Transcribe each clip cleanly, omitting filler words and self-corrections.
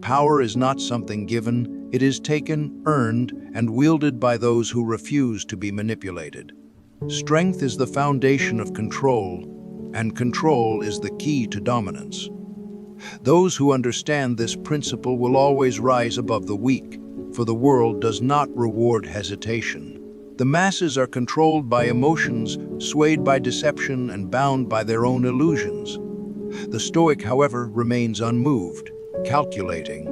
Power is not something given, it is taken, earned, and wielded by those who refuse to be manipulated. Strength is the foundation of control, and control is the key to dominance. Those who understand this principle will always rise above the weak, for the world does not reward hesitation. The masses are controlled by emotions, swayed by deception, and bound by their own illusions. The Stoic, however, remains unmoved, calculating,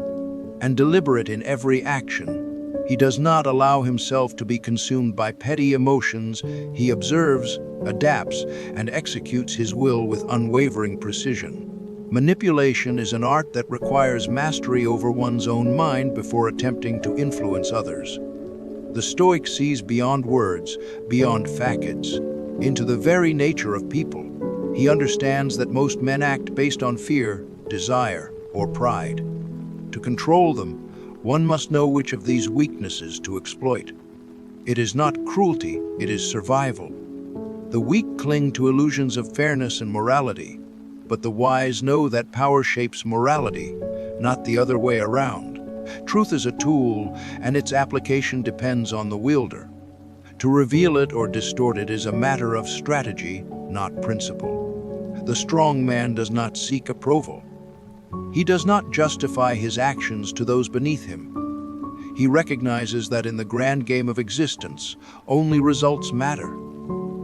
and deliberate in every action. He does not allow himself to be consumed by petty emotions. He observes, adapts, and executes his will with unwavering precision. Manipulation is an art that requires mastery over one's own mind before attempting to influence others. The Stoic sees beyond words, beyond facades, into the very nature of people. He understands that most men act based on fear, desire, or pride. To control them, one must know which of these weaknesses to exploit. It is not cruelty, it is survival. The weak cling to illusions of fairness and morality, but the wise know that power shapes morality, not the other way around. Truth is a tool, and its application depends on the wielder. To reveal it or distort it is a matter of strategy, not principle. The strong man does not seek approval. He does not justify his actions to those beneath him. He recognizes that in the grand game of existence, only results matter.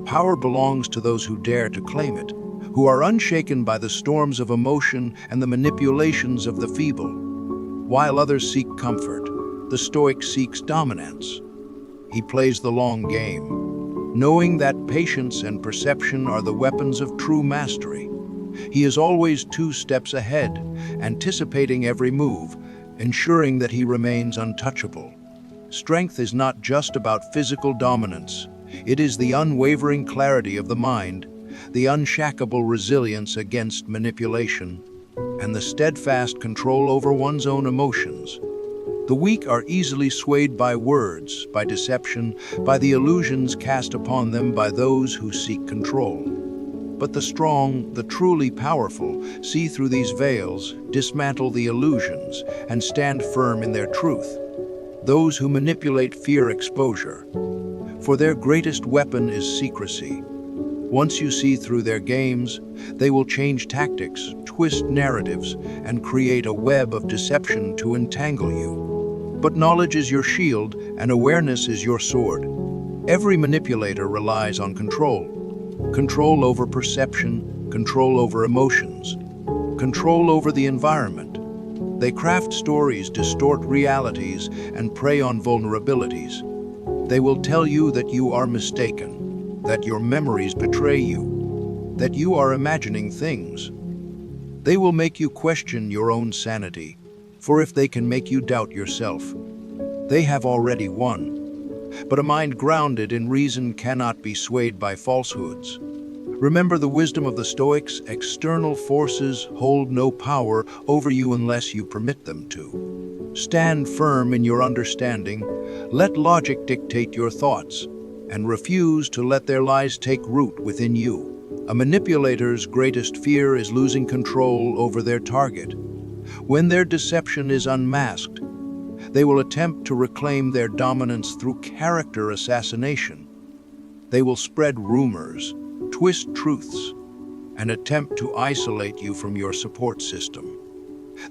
Power belongs to those who dare to claim it, who are unshaken by the storms of emotion and the manipulations of the feeble. While others seek comfort, the Stoic seeks dominance. He plays the long game, knowing that patience and perception are the weapons of true mastery. He is always 2 steps ahead, anticipating every move, ensuring that he remains untouchable. Strength is not just about physical dominance. It is the unwavering clarity of the mind, the unshakable resilience against manipulation, and the steadfast control over one's own emotions. The weak are easily swayed by words, by deception, by the illusions cast upon them by those who seek control. But the strong, the truly powerful, see through these veils, dismantle the illusions, and stand firm in their truth. Those who manipulate fear exposure, for their greatest weapon is secrecy. Once you see through their games, they will change tactics, twist narratives, and create a web of deception to entangle you. But knowledge is your shield, and awareness is your sword. Every manipulator relies on control. Control over perception, control over emotions, control over the environment. They craft stories, distort realities, and prey on vulnerabilities. They will tell you that you are mistaken, that your memories betray you, that you are imagining things. They will make you question your own sanity, for if they can make you doubt yourself, they have already won. But a mind grounded in reason cannot be swayed by falsehoods. Remember the wisdom of the Stoics: external forces hold no power over you unless you permit them to. Stand firm in your understanding, let logic dictate your thoughts, and refuse to let their lies take root within you. A manipulator's greatest fear is losing control over their target. When their deception is unmasked, they will attempt to reclaim their dominance through character assassination. They will spread rumors, twist truths, and attempt to isolate you from your support system.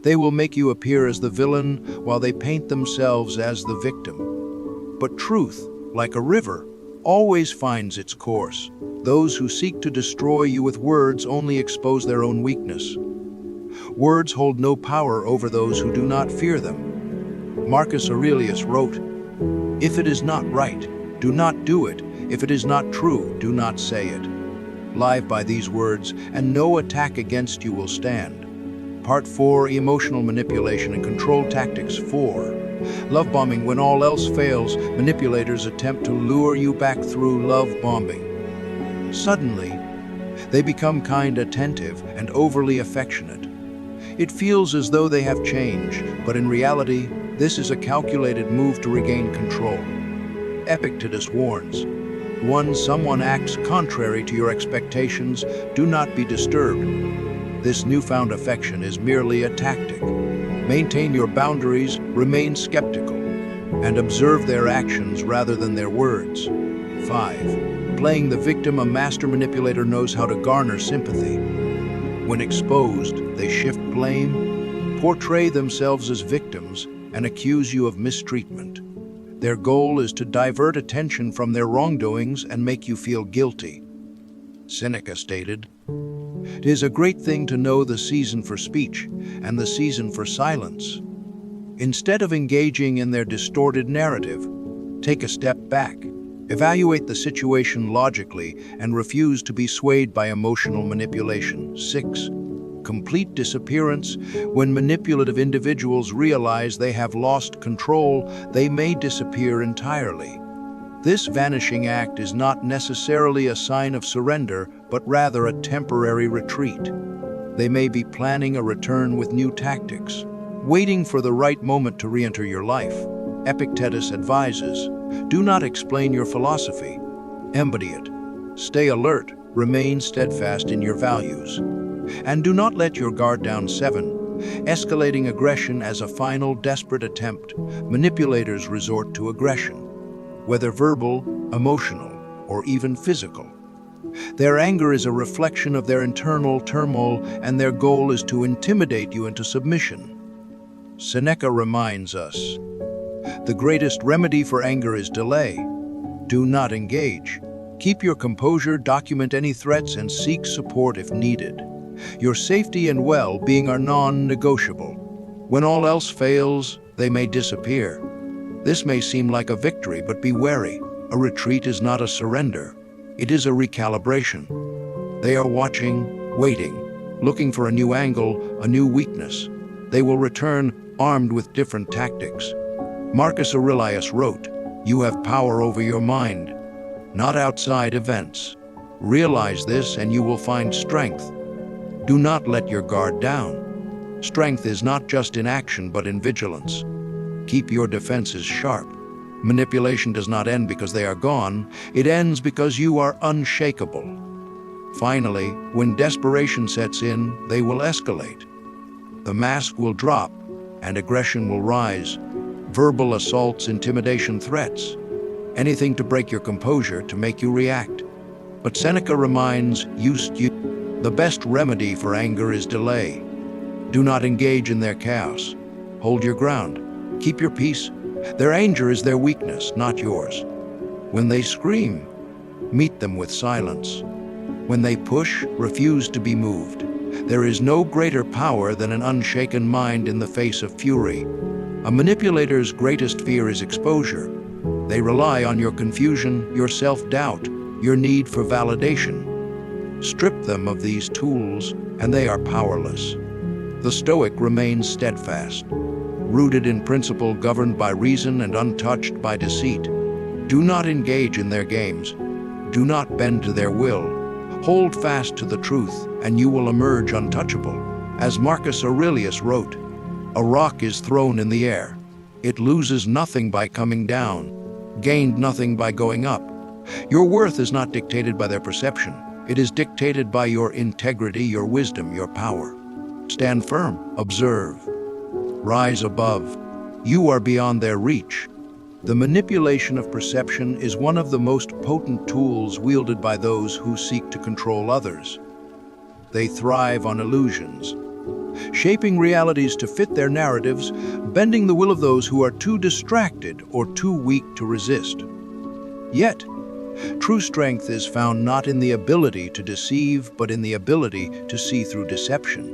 They will make you appear as the villain while they paint themselves as the victim. But truth, like a river, always finds its course. Those who seek to destroy you with words only expose their own weakness. Words hold no power over those who do not fear them. Marcus Aurelius wrote, "If it is not right, do not do it. If it is not true, do not say it." Live by these words, and no attack against you will stand. Part 4, Emotional Manipulation and Control Tactics 4. Love bombing. When all else fails, manipulators attempt to lure you back through love bombing. Suddenly, they become kind, attentive, and overly affectionate. It feels as though they have changed, but in reality, this is a calculated move to regain control. Epictetus warns, "When someone acts contrary to your expectations, do not be disturbed. This newfound affection is merely a tactic. Maintain your boundaries, remain skeptical, and observe their actions rather than their words. 5. Playing the victim. A master manipulator knows how to garner sympathy. When exposed, they shift blame, portray themselves as victims, and accuse you of mistreatment. Their goal is to divert attention from their wrongdoings and make you feel guilty. Seneca stated, "It is a great thing to know the season for speech and the season for silence." Instead of engaging in their distorted narrative, take a step back, evaluate the situation logically, and refuse to be swayed by emotional manipulation. 6. Complete disappearance. When manipulative individuals realize they have lost control, they may disappear entirely. This vanishing act is not necessarily a sign of surrender, but rather a temporary retreat. They may be planning a return with new tactics, waiting for the right moment to re-enter your life. Epictetus advises, do not explain your philosophy, embody it. Stay alert, remain steadfast in your values. And do not let your guard down. 7. Escalating aggression. As a final desperate attempt, manipulators resort to aggression, whether verbal, emotional, or even physical. Their anger is a reflection of their internal turmoil, and their goal is to intimidate you into submission. Seneca reminds us, the greatest remedy for anger is delay. Do not engage. Keep your composure, document any threats, and seek support if needed. Your safety and well-being are non-negotiable. When all else fails, they may disappear. This may seem like a victory, but be wary. A retreat is not a surrender. It is a recalibration. They are watching, waiting, looking for a new angle, a new weakness. They will return armed with different tactics. Marcus Aurelius wrote, "You have power over your mind, not outside events. Realize this and you will find strength. Do not let your guard down. Strength is not just in action but in vigilance. Keep your defenses sharp. Manipulation does not end because they are gone. It ends because you are unshakable." Finally, when desperation sets in, they will escalate. The mask will drop and aggression will rise. Verbal assaults, intimidation, threats. Anything to break your composure, to make you react. But Seneca reminds you, the best remedy for anger is delay. Do not engage in their chaos. Hold your ground. Keep your peace. Their anger is their weakness, not yours. When they scream, meet them with silence. When they push, refuse to be moved. There is no greater power than an unshaken mind in the face of fury. A manipulator's greatest fear is exposure. They rely on your confusion, your self-doubt, your need for validation. Strip them of these tools, and they are powerless. The Stoic remains steadfast, rooted in principle, governed by reason, and untouched by deceit. Do not engage in their games. Do not bend to their will. Hold fast to the truth, and you will emerge untouchable. As Marcus Aurelius wrote, "A rock is thrown in the air. It loses nothing by coming down, gained nothing by going up." Your worth is not dictated by their perception. It is dictated by your integrity, your wisdom, your power. Stand firm, observe, rise above. You are beyond their reach. The manipulation of perception is one of the most potent tools wielded by those who seek to control others. They thrive on illusions, shaping realities to fit their narratives, bending the will of those who are too distracted or too weak to resist. Yet, true strength is found not in the ability to deceive, but in the ability to see through deception.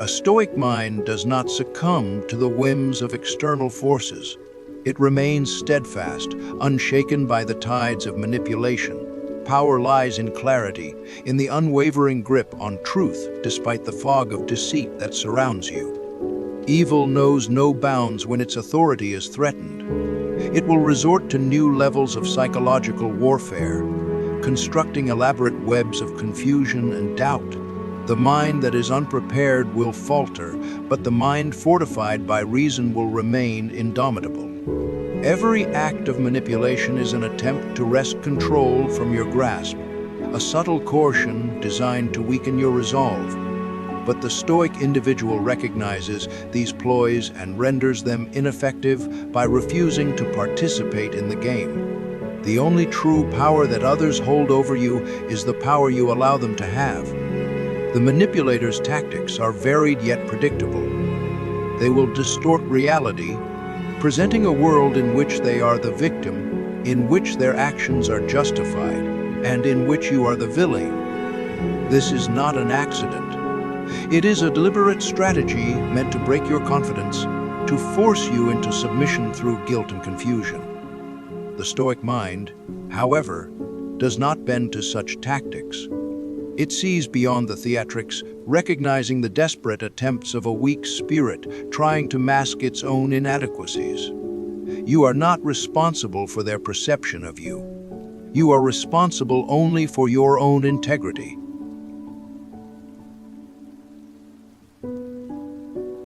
A Stoic mind does not succumb to the whims of external forces. It remains steadfast, unshaken by the tides of manipulation. Power lies in clarity, in the unwavering grip on truth despite the fog of deceit that surrounds you. Evil knows no bounds when its authority is threatened. It will resort to new levels of psychological warfare, constructing elaborate webs of confusion and doubt. The mind that is unprepared will falter, but the mind fortified by reason will remain indomitable. Every act of manipulation is an attempt to wrest control from your grasp, a subtle coercion designed to weaken your resolve. but the Stoic individual recognizes these ploys and renders them ineffective by refusing to participate in the game. The only true power that others hold over you is the power you allow them to have. The manipulator's tactics are varied yet predictable. They will distort reality, presenting a world in which they are the victim, in which their actions are justified, and in which you are the villain. This is not an accident. It is a deliberate strategy meant to break your confidence, to force you into submission through guilt and confusion. The Stoic mind, however, does not bend to such tactics. It sees beyond the theatrics, recognizing the desperate attempts of a weak spirit trying to mask its own inadequacies. You are not responsible for their perception of you. You are responsible only for your own integrity.